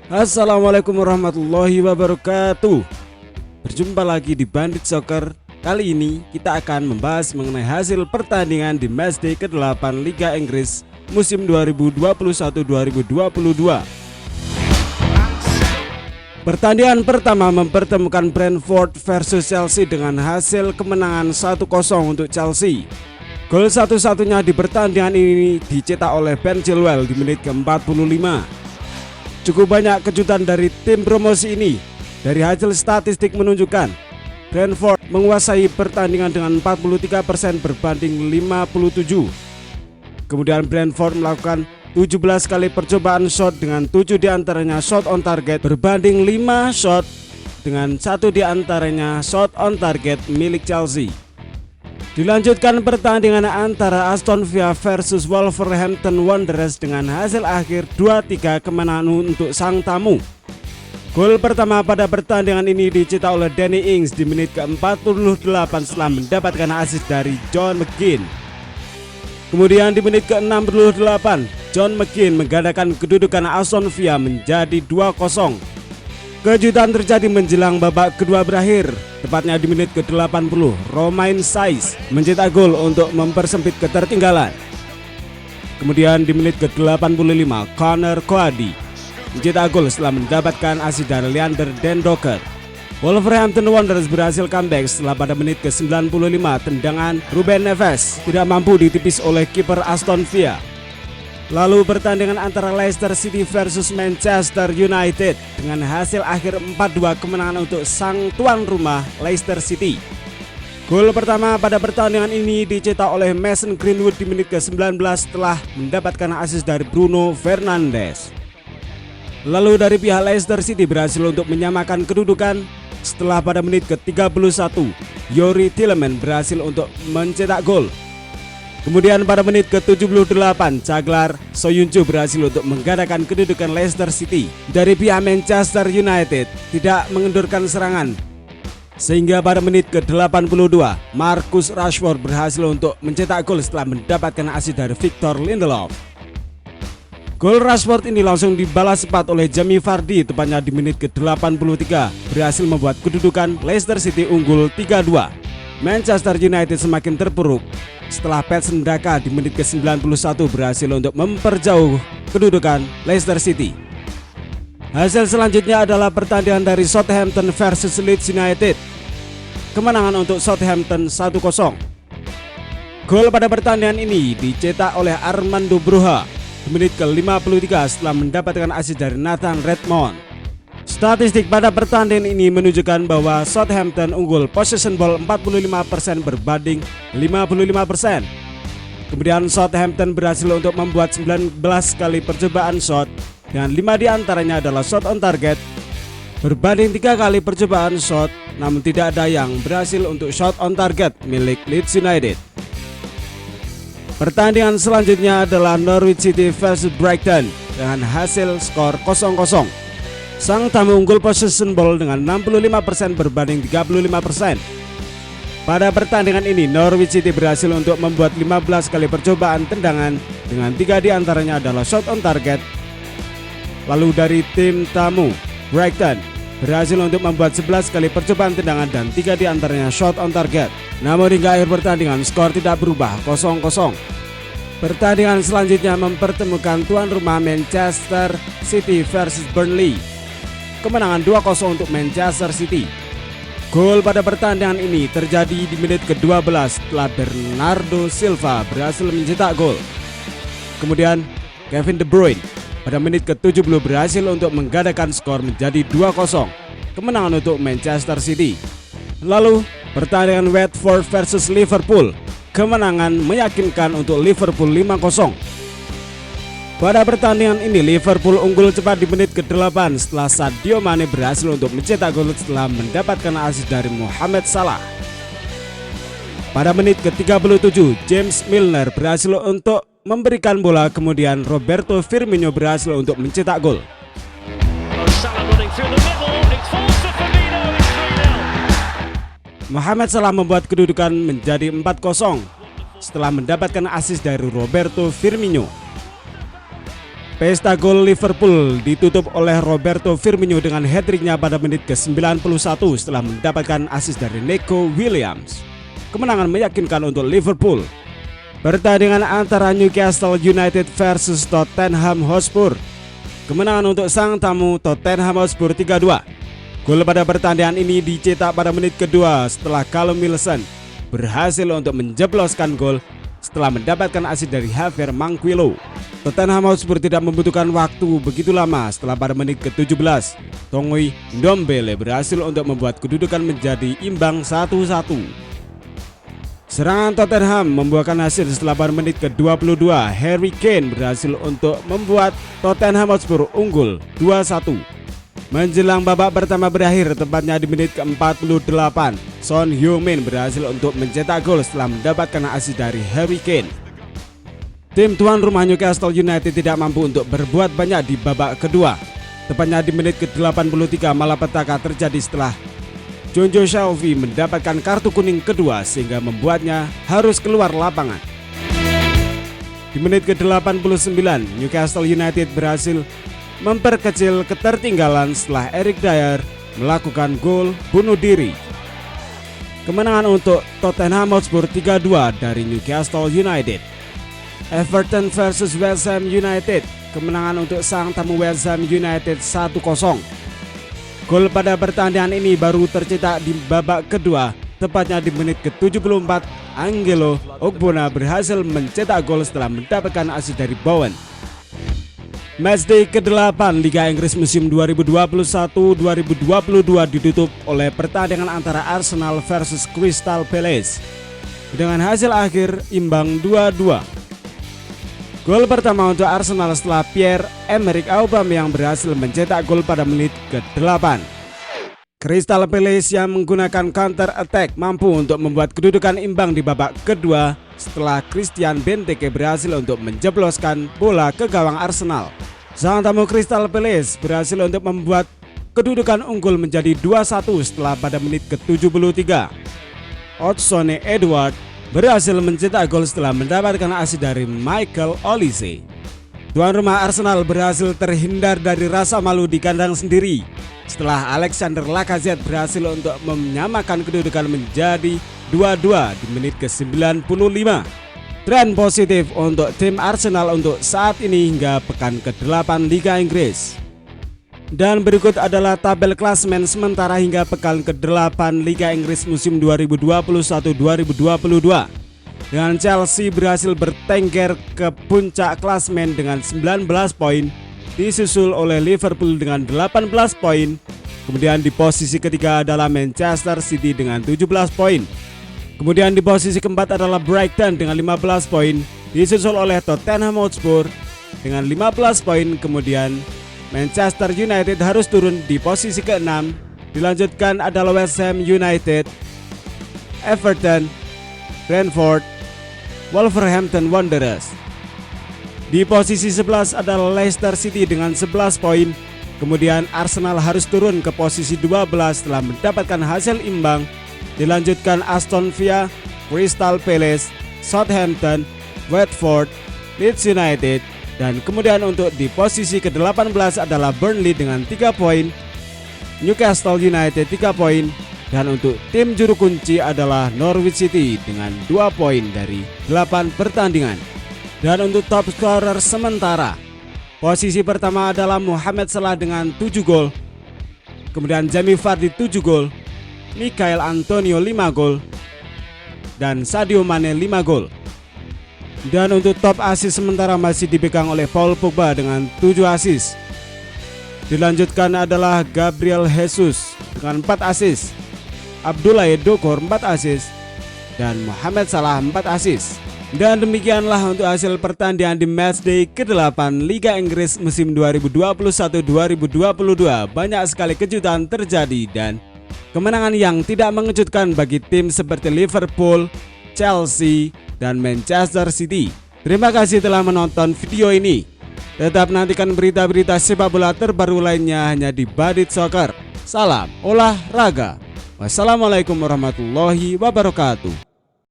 Assalamualaikum warahmatullahi wabarakatuh. Berjumpa lagi di Bandit Soccer. Kali ini kita akan membahas mengenai hasil pertandingan di matchday ke-8 Liga Inggris musim 2021-2022. Pertandingan pertama mempertemukan Brentford versus Chelsea dengan hasil kemenangan 1-0 untuk Chelsea. Gol satu-satunya di pertandingan ini dicetak oleh Ben Chilwell di menit ke-45. Cukup banyak kejutan dari tim promosi ini. Dari hasil statistik menunjukkan Brentford menguasai pertandingan dengan 43% berbanding 57. Kemudian Brentford melakukan 17 kali percobaan shot dengan 7 diantaranya shot on target berbanding 5 shot dengan 1 diantaranya shot on target milik Chelsea. Dilanjutkan pertandingan antara Aston Villa versus Wolverhampton Wanderers dengan hasil akhir 2-3 kemenangan untuk sang tamu. Gol pertama pada pertandingan ini dicetak oleh Danny Ings di menit ke-48 setelah mendapatkan assist dari John McGinn. Kemudian di menit ke-68 John McGinn menggandakan kedudukan Aston Villa menjadi 2-0. Kejutan terjadi menjelang babak kedua berakhir. Tepatnya di menit ke-80 Romain Saiz mencetak gol untuk mempersempit ketertinggalan. Kemudian di menit ke-85 Conor Coady mencetak gol setelah mendapatkan assist dari Leander Dendoncker. Wolverhampton Wanderers berhasil comeback setelah pada menit ke-95 tendangan Ruben Neves tidak mampu ditipis oleh kiper Aston Villa. Lalu pertandingan antara Leicester City versus Manchester United dengan hasil akhir 4-2 kemenangan untuk sang tuan rumah Leicester City. Gol pertama pada pertandingan ini dicetak oleh Mason Greenwood di menit ke-19 setelah mendapatkan assist dari Bruno Fernandes. Lalu dari pihak Leicester City berhasil untuk menyamakan kedudukan setelah pada menit ke-31 Youri Tielemans berhasil untuk mencetak gol. Kemudian pada menit ke-78 Caglar Soyuncu berhasil untuk menggandakan kedudukan Leicester City. Dari pihak Manchester United tidak mengendurkan serangan, sehingga pada menit ke-82 Marcus Rashford berhasil untuk mencetak gol setelah mendapatkan assist dari Victor Lindelof. Gol Rashford ini langsung dibalas cepat oleh Jamie Vardy tepatnya di menit ke-83 berhasil membuat kedudukan Leicester City unggul 3-2. Manchester United semakin terpuruk setelah Patson Daka di menit ke-91 berhasil untuk memperjauh kedudukan Leicester City. Hasil selanjutnya adalah pertandingan dari Southampton versus Leeds United. Kemenangan untuk Southampton 1-0. Gol pada pertandingan ini dicetak oleh Armando Broja di menit ke-53 setelah mendapatkan assist dari Nathan Redmond. Statistik pada pertandingan ini menunjukkan bahwa Southampton unggul possession ball 45% berbanding 55%. Kemudian Southampton berhasil untuk membuat 19 kali percobaan shot dengan 5 diantaranya adalah shot on target berbanding 3 kali percobaan shot, namun tidak ada yang berhasil untuk shot on target milik Leeds United. Pertandingan selanjutnya adalah Norwich City versus Brighton dengan hasil skor 0-0. Sang tamu unggul possession ball dengan 65% berbanding 35%. Pada pertandingan ini Norwich City berhasil untuk membuat 15 kali percobaan tendangan dengan 3 diantaranya adalah shot on target. Lalu dari tim tamu Brighton berhasil untuk membuat 11 kali percobaan tendangan dan 3 diantaranya shot on target. Namun hingga akhir pertandingan skor tidak berubah 0-0. Pertandingan selanjutnya mempertemukan tuan rumah Manchester City versus Burnley. Kemenangan 2-0 untuk Manchester City. Gol pada pertandingan ini terjadi di menit ke-12 setelah Bernardo Silva berhasil mencetak gol. Kemudian Kevin De Bruyne pada menit ke-70 berhasil untuk menggandakan skor menjadi 2-0. Kemenangan untuk Manchester City. Lalu pertandingan Watford versus Liverpool. Kemenangan meyakinkan untuk Liverpool 5-0. Pada pertandingan ini Liverpool unggul cepat di menit ke-8 setelah Sadio Mane berhasil untuk mencetak gol setelah mendapatkan assist dari Mohamed Salah. Pada menit ke-37 James Milner berhasil untuk memberikan bola, kemudian Roberto Firmino berhasil untuk mencetak gol. Mohamed Salah membuat kedudukan menjadi 4-0 setelah mendapatkan assist dari Roberto Firmino. Pesta gol Liverpool ditutup oleh Roberto Firmino dengan hat-tricknya pada menit ke-91 setelah mendapatkan assist dari Neco Williams. Kemenangan meyakinkan untuk Liverpool. Pertandingan antara Newcastle United versus Tottenham Hotspur. Kemenangan untuk sang tamu Tottenham Hotspur 3-2. Gol pada pertandingan ini dicetak pada menit kedua setelah Callum Wilson berhasil untuk menjebloskan gol setelah mendapatkan assist dari Javier Manquillo. Tottenham Hotspur tidak membutuhkan waktu begitu lama setelah pada menit ke-17 Tongi Ndombele berhasil untuk membuat kedudukan menjadi imbang 1-1. Serangan Tottenham membuahkan hasil setelah pada menit ke-22 Harry Kane berhasil untuk membuat Tottenham Hotspur unggul 2-1. Menjelang babak pertama berakhir, tepatnya di menit ke-48, Son Heung-min berhasil untuk mencetak gol setelah mendapatkan assist dari Harry Kane. Tim tuan rumah Newcastle United tidak mampu untuk berbuat banyak di babak kedua. Tepatnya di menit ke-83 malapetaka terjadi setelah Jonjo Shelvey mendapatkan kartu kuning kedua sehingga membuatnya harus keluar lapangan. Di menit ke-89 Newcastle United berhasil memperkecil ketertinggalan setelah Eric Dyer melakukan gol bunuh diri. Kemenangan untuk Tottenham Hotspur 3-2 dari Newcastle United. Everton versus West Ham United. Kemenangan untuk sang tamu West Ham United 1-0. Gol pada pertandingan ini baru tercetak di babak kedua, tepatnya di menit ke-74. Angelo Ogbonna berhasil mencetak gol setelah mendapatkan assist dari Bowen. Matchday ke-8 Liga Inggris musim 2021-2022 ditutup oleh pertandingan antara Arsenal versus Crystal Palace dengan hasil akhir imbang 2-2. Gol pertama untuk Arsenal setelah Pierre-Emerick Aubameyang berhasil mencetak gol pada menit ke-8. Crystal Palace yang menggunakan counter attack mampu untuk membuat kedudukan imbang di babak kedua setelah Christian Benteke berhasil untuk menjebloskan bola ke gawang Arsenal. Sang tamu Crystal Palace berhasil untuk membuat kedudukan unggul menjadi 2-1 setelah pada menit ke-73. Odsonne Edouard berhasil mencetak gol setelah mendapatkan assist dari Michael Olise. Tuan rumah Arsenal berhasil terhindar dari rasa malu di kandang sendiri setelah Alexander Lacazette berhasil untuk menyamakan kedudukan menjadi 2-2 di menit ke-95. Tren positif untuk tim Arsenal untuk saat ini hingga pekan ke-8 Liga Inggris. Dan berikut adalah tabel klasemen sementara hingga pekan ke-8 Liga Inggris musim 2021-2022. Dengan Chelsea berhasil bertengger ke puncak klasemen dengan 19 poin, disusul oleh Liverpool dengan 18 poin. Kemudian di posisi ketiga adalah Manchester City dengan 17 poin. Kemudian di posisi keempat adalah Brighton dengan 15 poin, disusul oleh Tottenham Hotspur dengan 15 poin. Kemudian Manchester United harus turun di posisi ke-6. Dilanjutkan adalah West Ham United, Everton, Brentford, Wolverhampton Wanderers. Di posisi 11 adalah Leicester City dengan 11 poin. Kemudian Arsenal harus turun ke posisi 12 setelah mendapatkan hasil imbang. Dilanjutkan Aston Villa, Crystal Palace, Southampton, Watford, Leeds United. Dan kemudian untuk di posisi ke-18 adalah Burnley dengan 3 poin, Newcastle United 3 poin, dan untuk tim juru kunci adalah Norwich City dengan 2 poin dari 8 pertandingan. Dan untuk top scorer sementara, posisi pertama adalah Mohamed Salah dengan 7 gol, kemudian Jamie Vardy 7 gol, Michail Antonio 5 gol, dan Sadio Mane 5 gol. Dan untuk top assist sementara masih dipegang oleh Paul Pogba dengan 7 assist. Dilanjutkan adalah Gabriel Jesus dengan 4 assist, Abdoulaye Doucoure 4 assist, dan Mohamed Salah 4 assist. Dan demikianlah untuk hasil pertandingan di matchday ke-8 Liga Inggris musim 2021-2022. Banyak sekali kejutan terjadi dan kemenangan yang tidak mengejutkan bagi tim seperti Liverpool, Chelsea, dan Manchester City. Terima kasih telah menonton video ini. Tetap nantikan berita-berita sepak bola terbaru lainnya hanya di Badit Soccer. Salam olahraga. Wassalamualaikum warahmatullahi wabarakatuh.